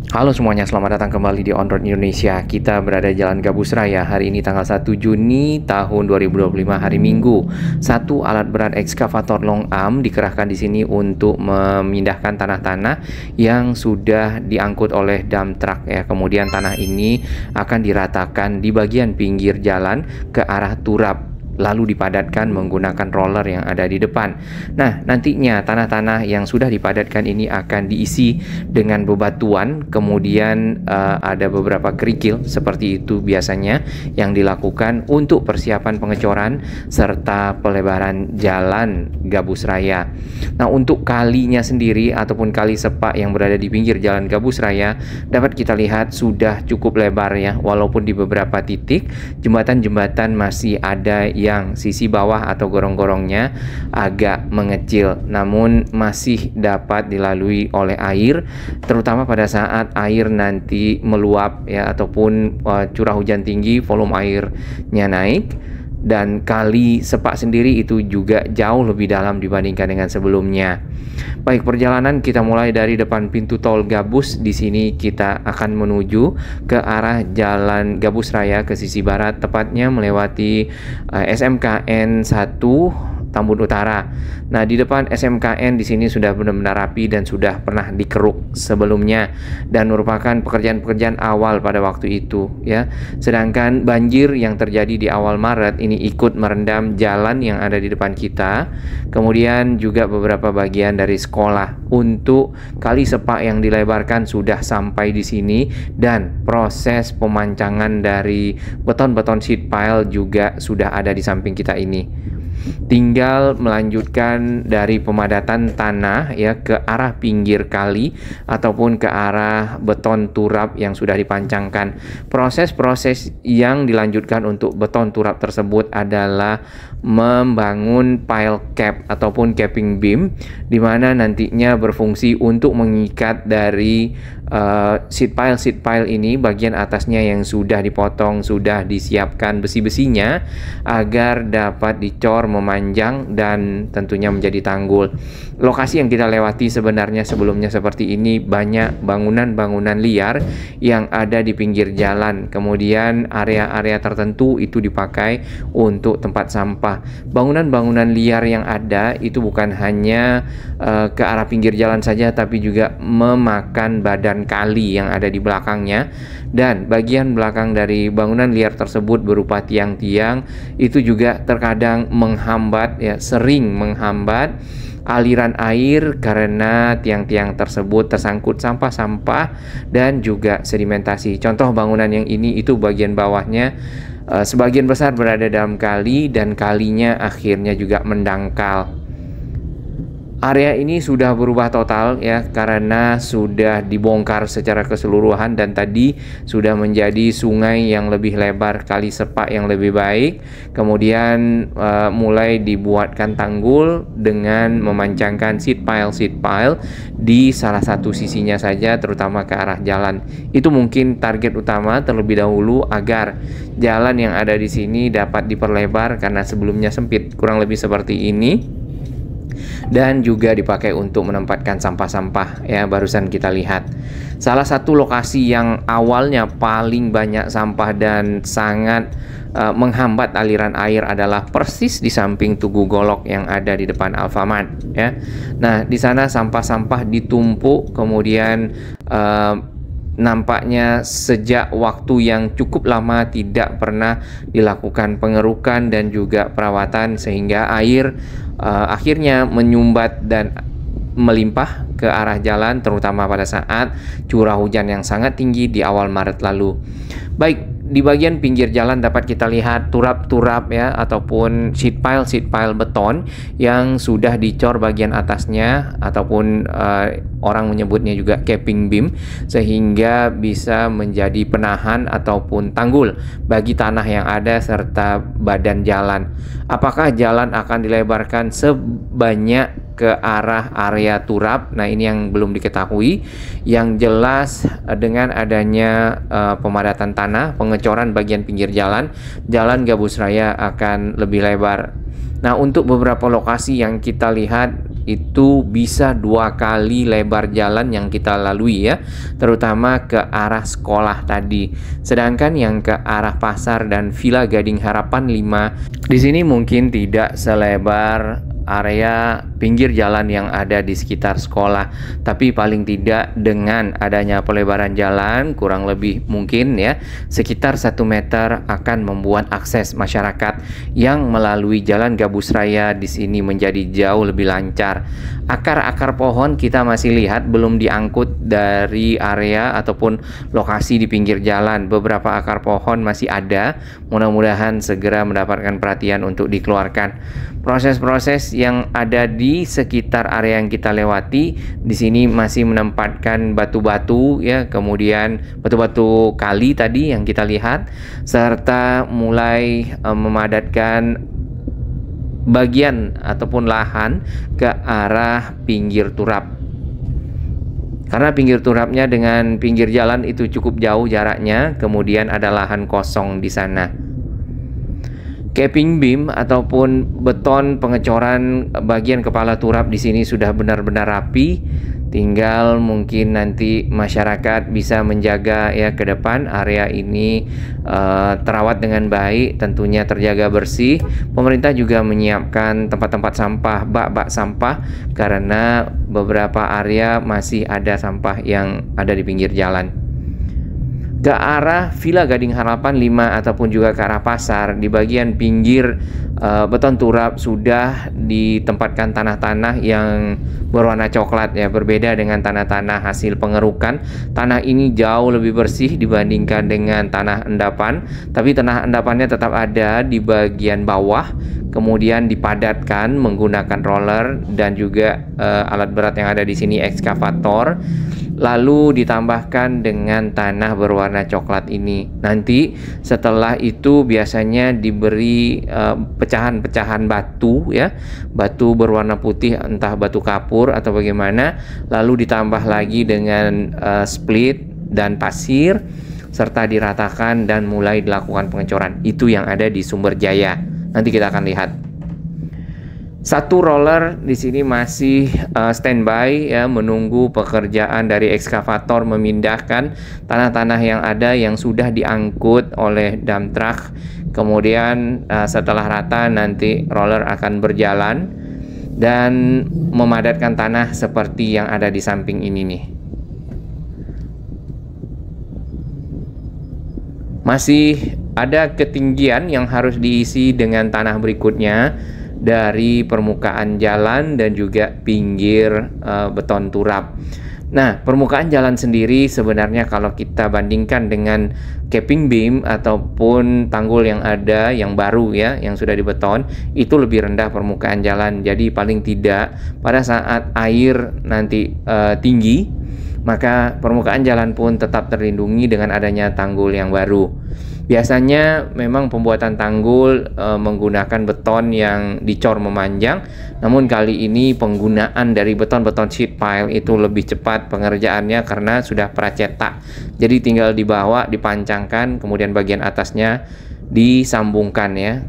Halo semuanya, selamat datang kembali di On Road Indonesia. Kita berada di Jalan Gabus Raya. Hari ini tanggal 1 Juni tahun 2025, hari Minggu. Satu alat berat ekskavator long arm dikerahkan di sini untuk memindahkan tanah-tanah yang sudah diangkut oleh dump truck ya. Kemudian tanah ini akan diratakan di bagian pinggir jalan ke arah turap, lalu dipadatkan menggunakan roller yang ada di depan. Nah, nantinya tanah-tanah yang sudah dipadatkan ini akan diisi dengan bebatuan, kemudian ada beberapa kerikil seperti itu biasanya yang dilakukan untuk persiapan pengecoran serta pelebaran jalan Gabus Raya. Nah, untuk kalinya sendiri ataupun kali sepak yang berada di pinggir jalan Gabus Raya dapat kita lihat sudah cukup lebar ya, walaupun di beberapa titik jembatan-jembatan masih ada yang sisi bawah atau gorong-gorongnya agak mengecil, namun masih dapat dilalui oleh air, terutama pada saat air nanti meluap ya, ataupun curah hujan tinggi, volume airnya naik. Dan kali sepak sendiri itu juga jauh lebih dalam dibandingkan dengan sebelumnya. Baik, perjalanan kita mulai dari depan pintu tol Gabus. Di sini kita akan menuju ke arah Jalan Gabus Raya ke sisi barat, tepatnya melewati SMKN 1 Tambun Utara. Nah, di depan SMKN di sini sudah benar-benar rapi dan sudah pernah dikeruk sebelumnya dan merupakan pekerjaan-pekerjaan awal pada waktu itu ya. Sedangkan banjir yang terjadi di awal Maret ini ikut merendam jalan yang ada di depan kita. Kemudian juga beberapa bagian dari sekolah. Untuk kali sepak yang dilebarkan sudah sampai di sini dan proses pemancangan dari beton-beton sheet pile juga sudah ada di samping kita ini. Tinggal melanjutkan dari pemadatan tanah ya ke arah pinggir kali ataupun ke arah beton turap yang sudah dipancangkan. Proses-proses yang dilanjutkan untuk beton turap tersebut adalah membangun pile cap ataupun capping beam, di mana nantinya berfungsi untuk mengikat dari sheet pile ini, bagian atasnya yang sudah dipotong, sudah disiapkan besi-besinya agar dapat dicor memanjang dan tentunya menjadi tanggul. Lokasi yang kita lewati sebenarnya sebelumnya seperti ini, banyak bangunan-bangunan liar yang ada di pinggir jalan. Kemudian area-area tertentu itu dipakai untuk tempat sampah. Bangunan-bangunan liar yang ada itu bukan hanya ke arah pinggir jalan saja, tapi juga memakan badan kali yang ada di belakangnya, dan bagian belakang dari bangunan liar tersebut berupa tiang-tiang itu juga terkadang menghambat ya, sering menghambat aliran air karena tiang-tiang tersebut tersangkut sampah-sampah dan juga sedimentasi. Contoh bangunan yang ini itu bagian bawahnya sebagian besar berada dalam kali dan kalinya akhirnya juga mendangkal. Area ini sudah berubah total ya, karena sudah dibongkar secara keseluruhan dan tadi sudah menjadi sungai yang lebih lebar, kali sepak yang lebih baik. Kemudian mulai dibuatkan tanggul dengan memancangkan sheet pile di salah satu sisinya saja, terutama ke arah jalan. Itu mungkin target utama terlebih dahulu agar jalan yang ada di sini dapat diperlebar karena sebelumnya sempit, kurang lebih seperti ini. Dan juga dipakai untuk menempatkan sampah-sampah ya, barusan kita lihat. Salah satu lokasi yang awalnya paling banyak sampah dan sangat menghambat aliran air adalah persis di samping Tugu Golok yang ada di depan Alfamart ya. Nah, di sana sampah-sampah ditumpuk, kemudian nampaknya sejak waktu yang cukup lama tidak pernah dilakukan pengerukan dan juga perawatan, sehingga air akhirnya menyumbat dan melimpah ke arah jalan, terutama pada saat curah hujan yang sangat tinggi di awal Maret lalu. Baik, di bagian pinggir jalan dapat kita lihat turap-turap ya, ataupun sheet pile beton yang sudah dicor bagian atasnya, ataupun orang menyebutnya juga capping beam, sehingga bisa menjadi penahan ataupun tanggul bagi tanah yang ada serta badan jalan. Apakah jalan akan dilebarkan sebanyak ke arah area turap? Nah, ini yang belum diketahui. Yang jelas dengan adanya pemadatan tanah, pengecoran bagian pinggir jalan, Jalan Gabus Raya akan lebih lebar. Nah, untuk beberapa lokasi yang kita lihat itu bisa 2 kali lebar jalan yang kita lalui ya, terutama ke arah sekolah tadi. Sedangkan yang ke arah pasar dan Villa Gading Harapan 5 di sini mungkin tidak selebar area pinggir jalan yang ada di sekitar sekolah, tapi paling tidak dengan adanya pelebaran jalan kurang lebih mungkin ya sekitar 1 meter akan membuat akses masyarakat yang melalui Jalan Gabus Raya di sini menjadi jauh lebih lancar. Akar-akar pohon kita masih lihat belum diangkut dari area ataupun lokasi di pinggir jalan. Beberapa akar pohon masih ada, mudah-mudahan segera mendapatkan perhatian untuk dikeluarkan. Proses-proses yang ada di sekitar area yang kita lewati di sini masih menempatkan batu-batu ya, kemudian batu-batu kali tadi yang kita lihat, serta mulai memadatkan bagian ataupun lahan ke arah pinggir turap. Karena pinggir turapnya dengan pinggir jalan itu cukup jauh jaraknya, kemudian ada lahan kosong di sana. Capping beam ataupun beton pengecoran bagian kepala turap di sini sudah benar-benar rapi. Tinggal mungkin nanti masyarakat bisa menjaga ya ke depan area ini terawat dengan baik, tentunya terjaga bersih. Pemerintah juga menyiapkan tempat-tempat sampah, bak-bak sampah, karena beberapa area masih ada sampah yang ada di pinggir jalan. Ke arah Villa Gading Harapan 5 ataupun juga ke arah pasar, di bagian pinggir beton turap sudah ditempatkan tanah-tanah yang berwarna coklat ya, berbeda dengan tanah-tanah hasil pengerukan. Tanah ini jauh lebih bersih dibandingkan dengan tanah endapan, tapi tanah endapannya tetap ada di bagian bawah, kemudian dipadatkan menggunakan roller dan juga alat berat yang ada di sini ekskavator. Lalu ditambahkan dengan tanah berwarna coklat ini. Nanti setelah itu biasanya diberi pecahan-pecahan batu ya, batu berwarna putih, entah batu kapur atau bagaimana, lalu ditambah lagi dengan split dan pasir, serta diratakan dan mulai dilakukan pengecoran. Itu yang ada di Sumberjaya. Nanti kita akan lihat. 1 roller di sini masih standby ya, menunggu pekerjaan dari ekskavator memindahkan tanah-tanah yang ada yang sudah diangkut oleh dump truck. Kemudian setelah rata nanti roller akan berjalan dan memadatkan tanah seperti yang ada di samping ini nih. Masih ada ketinggian yang harus diisi dengan tanah berikutnya dari permukaan jalan dan juga pinggir beton turap. Nah, permukaan jalan sendiri sebenarnya kalau kita bandingkan dengan capping beam ataupun tanggul yang ada yang baru ya, yang sudah dibeton, itu lebih rendah permukaan jalan. Jadi paling tidak pada saat air nanti tinggi, maka permukaan jalan pun tetap terlindungi dengan adanya tanggul yang baru. Biasanya memang pembuatan tanggul menggunakan beton yang dicor memanjang, namun kali ini penggunaan dari beton-beton sheet pile itu lebih cepat pengerjaannya karena sudah pracetak. Jadi tinggal dibawa, dipancangkan, kemudian bagian atasnya disambungkan ya,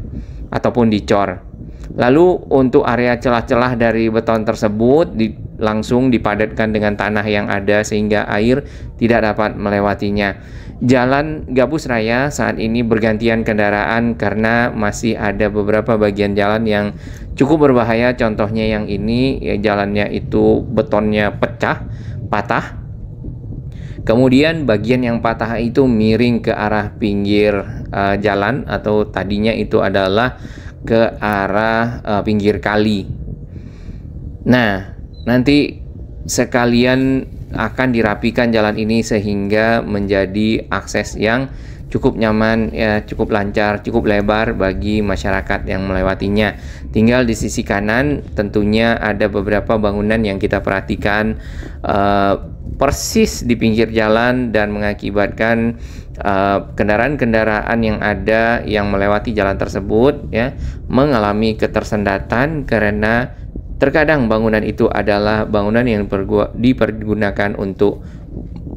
ataupun dicor. Lalu untuk area celah-celah dari beton tersebut langsung dipadatkan dengan tanah yang ada sehingga air tidak dapat melewatinya. Jalan Gabus Raya saat ini bergantian kendaraan karena masih ada beberapa bagian jalan yang cukup berbahaya. Contohnya yang ini ya, jalannya itu betonnya patah. Kemudian bagian yang patah itu miring ke arah pinggir jalan, atau tadinya itu adalah ke arah pinggir kali. Nah, nanti sekalian akan dirapikan jalan ini sehingga menjadi akses yang cukup nyaman ya, cukup lancar, cukup lebar bagi masyarakat yang melewatinya. Tinggal di sisi kanan tentunya ada beberapa bangunan yang kita perhatikan persis di pinggir jalan dan mengakibatkan kendaraan-kendaraan yang ada yang melewati jalan tersebut ya mengalami ketersendatan karena terkadang bangunan itu adalah bangunan yang dipergunakan untuk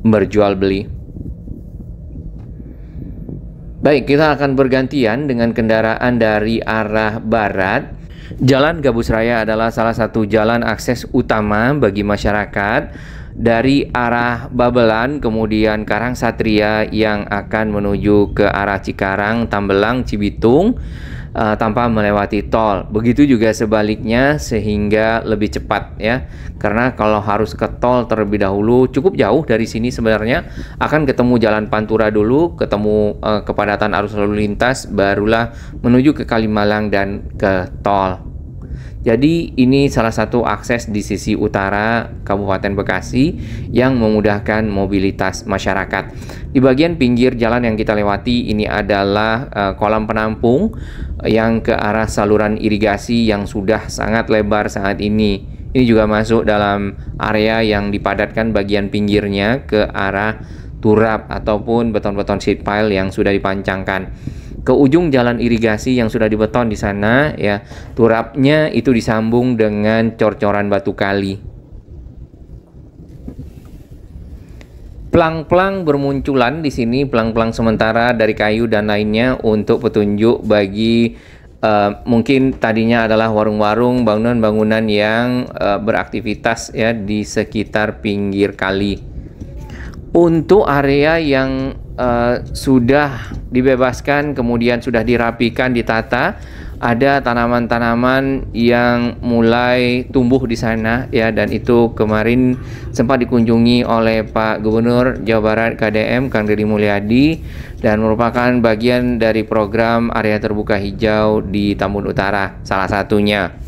berjual beli. Baik, kita akan bergantian dengan kendaraan dari arah barat. Jalan Gabus Raya adalah salah satu jalan akses utama bagi masyarakat dari arah Babelan kemudian Karang Satria yang akan menuju ke arah Cikarang, Tambelang, Cibitung tanpa melewati tol. Begitu juga sebaliknya sehingga lebih cepat ya. Karena kalau harus ke tol terlebih dahulu cukup jauh dari sini sebenarnya akan ketemu Jalan Pantura dulu, ketemu kepadatan arus lalu lintas, barulah menuju ke Kalimalang dan ke tol. Jadi ini salah satu akses di sisi utara Kabupaten Bekasi yang memudahkan mobilitas masyarakat. Di bagian pinggir jalan yang kita lewati ini adalah kolam penampung yang ke arah saluran irigasi yang sudah sangat lebar saat ini. Ini juga masuk dalam area yang dipadatkan bagian pinggirnya ke arah turap ataupun beton-beton sheet pile yang sudah dipancangkan. Ke ujung jalan irigasi yang sudah dibeton di sana ya, turapnya itu disambung dengan cor-coran batu kali. Plang-plang bermunculan di sini, plang-plang sementara dari kayu dan lainnya untuk petunjuk bagi mungkin tadinya adalah warung-warung, bangunan-bangunan yang beraktivitas ya di sekitar pinggir kali. Untuk area yang sudah dibebaskan kemudian sudah dirapikan, ditata, ada tanaman-tanaman yang mulai tumbuh di sana ya, dan itu kemarin sempat dikunjungi oleh Pak Gubernur Jawa Barat KDM Kang Deddy Mulyadi dan merupakan bagian dari program area terbuka hijau di Tambun Utara salah satunya.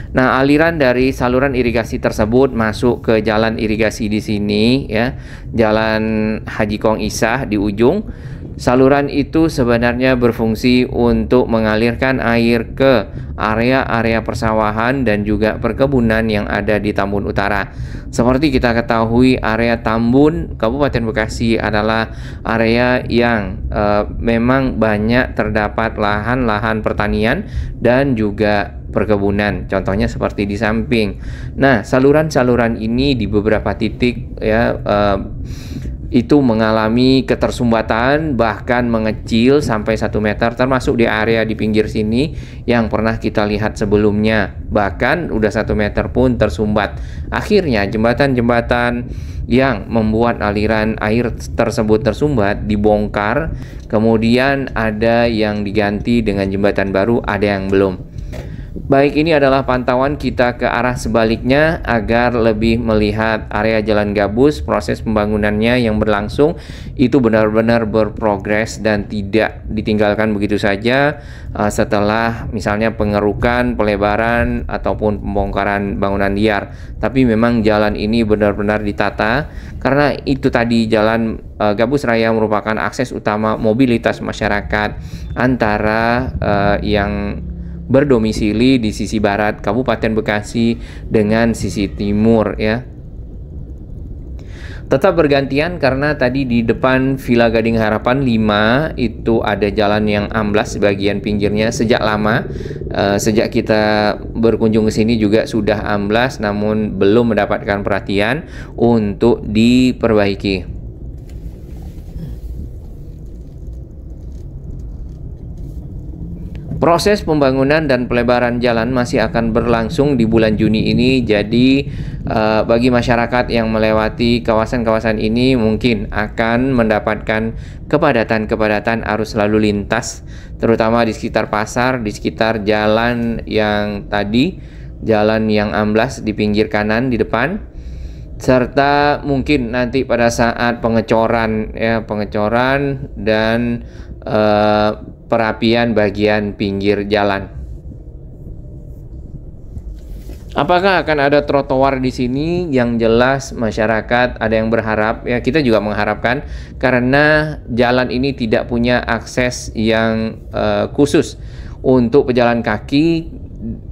Nah, aliran dari saluran irigasi tersebut masuk ke jalan irigasi di sini ya, Jalan Haji Kong Isah di ujung. Saluran itu sebenarnya berfungsi untuk mengalirkan air ke area-area persawahan dan juga perkebunan yang ada di Tambun Utara. Seperti kita ketahui, area Tambun, Kabupaten Bekasi adalah area yang memang banyak terdapat lahan-lahan pertanian dan juga perkebunan, contohnya seperti di samping. Nah, saluran-saluran ini di beberapa titik ya itu mengalami ketersumbatan, bahkan mengecil sampai 1 meter, termasuk di area di pinggir sini yang pernah kita lihat sebelumnya, bahkan udah 1 meter pun tersumbat. Akhirnya jembatan-jembatan yang membuat aliran air tersebut tersumbat dibongkar, kemudian ada yang diganti dengan jembatan baru, ada yang belum. Baik, ini adalah pantauan kita ke arah sebaliknya agar lebih melihat area Jalan Gabus, proses pembangunannya yang berlangsung itu benar-benar berprogres dan tidak ditinggalkan begitu saja setelah misalnya pengerukan, pelebaran ataupun pembongkaran bangunan liar. Tapi memang jalan ini benar-benar ditata karena itu tadi Jalan Gabus Raya merupakan akses utama mobilitas masyarakat antara yang berdomisili di sisi barat Kabupaten Bekasi dengan sisi timur ya. Tetap bergantian karena tadi di depan Villa Gading Harapan 5 itu ada jalan yang amblas bagian pinggirnya sejak lama. Sejak kita berkunjung ke sini juga sudah amblas namun belum mendapatkan perhatian untuk diperbaiki. Proses pembangunan dan pelebaran jalan masih akan berlangsung di bulan Juni ini. Jadi bagi masyarakat yang melewati kawasan-kawasan ini mungkin akan mendapatkan kepadatan-kepadatan arus lalu lintas, terutama di sekitar pasar, di sekitar jalan yang tadi, jalan yang amblas di pinggir kanan di depan, serta mungkin nanti pada saat pengecoran ya, pengecoran dan perapian bagian pinggir jalan. Apakah akan ada trotoar di sini? Yang jelas masyarakat ada yang berharap ya, kita juga mengharapkan karena jalan ini tidak punya akses yang khusus untuk pejalan kaki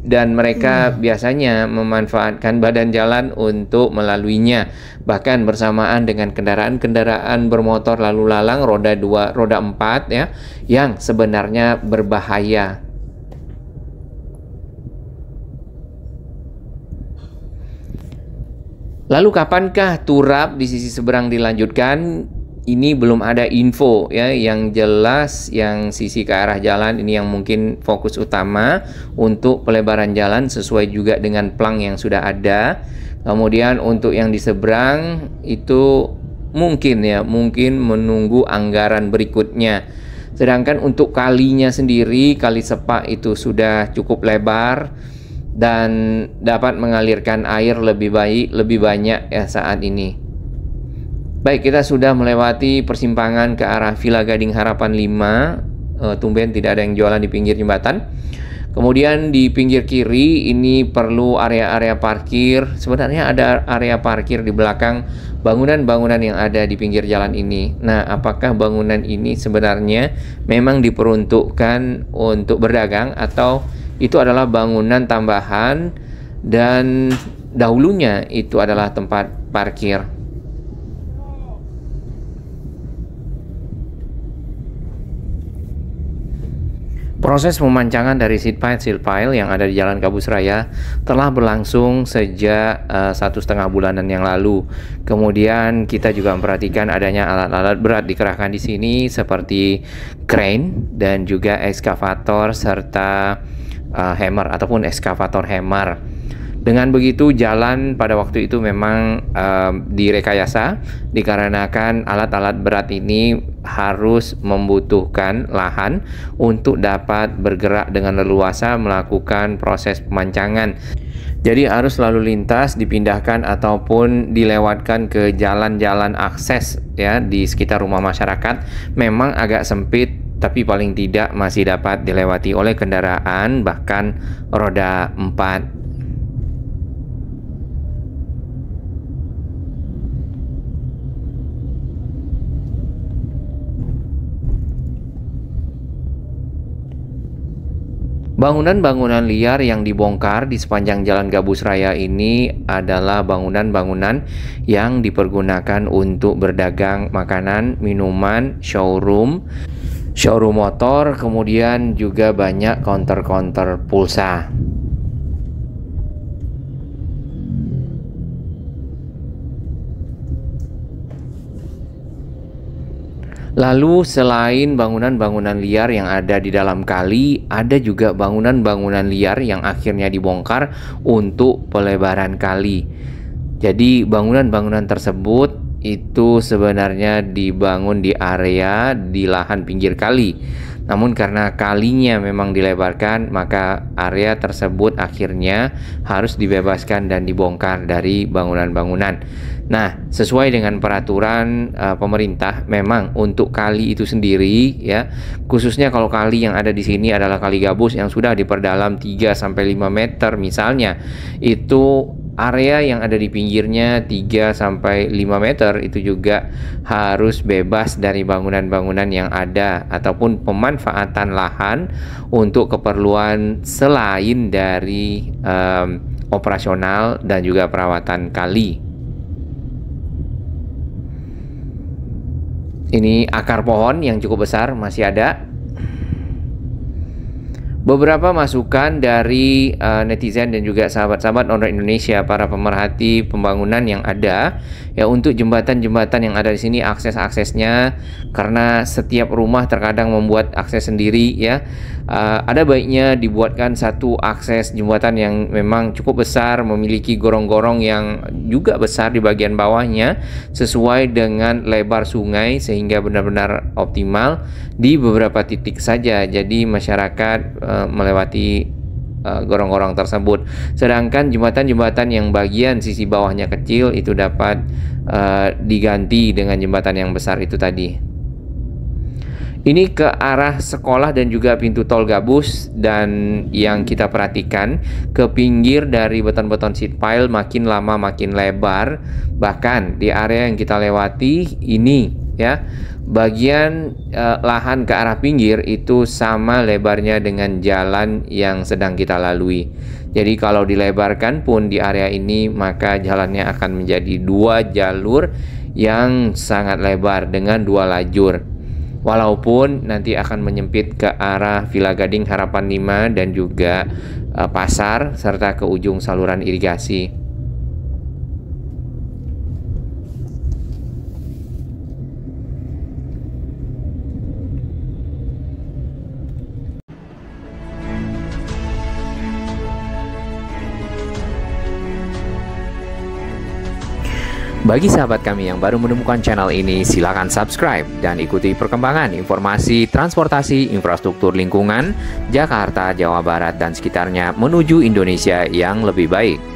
dan mereka biasanya memanfaatkan badan jalan untuk melaluinya, bahkan bersamaan dengan kendaraan-kendaraan bermotor lalu lalang roda 2, roda 4 ya, yang sebenarnya berbahaya. Lalu kapankah turap di sisi seberang dilanjutkan? ini belum ada info ya yang jelas, yang sisi ke arah jalan ini yang mungkin fokus utama untuk pelebaran jalan sesuai juga dengan plang yang sudah ada. Kemudian untuk yang di seberang itu mungkin menunggu anggaran berikutnya. Sedangkan untuk kalinya sendiri, kali Sepak itu sudah cukup lebar dan dapat mengalirkan air lebih banyak ya saat ini. Baik, kita sudah melewati persimpangan ke arah Villa Gading Harapan 5. Tumben tidak ada yang jualan di pinggir jembatan. Kemudian di pinggir kiri ini perlu area-area parkir. Sebenarnya ada area parkir di belakang bangunan-bangunan yang ada di pinggir jalan ini. Nah, apakah bangunan ini sebenarnya memang diperuntukkan untuk berdagang atau itu adalah bangunan tambahan dan dahulunya itu adalah tempat parkir? Proses pemancangan dari seat pile yang ada di Jalan Gabus Raya telah berlangsung sejak 1,5 bulanan yang lalu. Kemudian kita juga memperhatikan adanya alat-alat berat dikerahkan di sini seperti crane dan juga ekskavator serta hammer ataupun ekskavator hammer. Dengan begitu jalan pada waktu itu memang direkayasa dikarenakan alat-alat berat ini harus membutuhkan lahan untuk dapat bergerak dengan leluasa melakukan proses pemancangan. Jadi arus lalu lintas dipindahkan ataupun dilewatkan ke jalan-jalan akses ya di sekitar rumah masyarakat. Memang agak sempit tapi paling tidak masih dapat dilewati oleh kendaraan bahkan roda 4. Bangunan-bangunan liar yang dibongkar di sepanjang Jalan Gabus Raya ini adalah bangunan-bangunan yang dipergunakan untuk berdagang makanan, minuman, showroom motor, kemudian juga banyak counter-counter pulsa. Lalu selain bangunan-bangunan liar yang ada di dalam kali, ada juga bangunan-bangunan liar yang akhirnya dibongkar untuk pelebaran kali. Jadi bangunan-bangunan tersebut itu sebenarnya dibangun di area di lahan pinggir kali. Namun karena kalinya memang dilebarkan, maka area tersebut akhirnya harus dibebaskan dan dibongkar dari bangunan-bangunan. Nah, sesuai dengan peraturan pemerintah, memang untuk kali itu sendiri ya, khususnya kalau kali yang ada di sini adalah Kali Gabus yang sudah diperdalam 3-5 meter misalnya, itu area yang ada di pinggirnya 3-5 meter itu juga harus bebas dari bangunan-bangunan yang ada ataupun pemanfaatan lahan untuk keperluan selain dari operasional dan juga perawatan kali. Ini akar pohon yang cukup besar masih ada. Beberapa masukan dari netizen dan juga sahabat-sahabat On Road Indonesia, para pemerhati pembangunan yang ada ya, untuk jembatan-jembatan yang ada di sini, akses-aksesnya, karena setiap rumah terkadang membuat akses sendiri ya. Ada baiknya dibuatkan satu akses jembatan yang memang cukup besar, memiliki gorong-gorong yang juga besar di bagian bawahnya sesuai dengan lebar sungai sehingga benar-benar optimal di beberapa titik saja. Jadi masyarakat melewati gorong-gorong tersebut. Sedangkan jembatan-jembatan yang bagian sisi bawahnya kecil itu dapat diganti dengan jembatan yang besar itu tadi. Ini ke arah sekolah dan juga pintu tol Gabus, dan yang kita perhatikan ke pinggir dari beton-beton seat pile makin lama makin lebar. Bahkan di area yang kita lewati ini ya, bagian lahan ke arah pinggir itu sama lebarnya dengan jalan yang sedang kita lalui. Jadi kalau dilebarkan pun di area ini, maka jalannya akan menjadi 2 jalur yang sangat lebar dengan 2 lajur. Walaupun nanti akan menyempit ke arah Villa Gading Harapan 5 dan juga pasar serta ke ujung saluran irigasi. Bagi sahabat kami yang baru menemukan channel ini, silakan subscribe dan ikuti perkembangan informasi transportasi infrastruktur lingkungan Jakarta, Jawa Barat, dan sekitarnya menuju Indonesia yang lebih baik.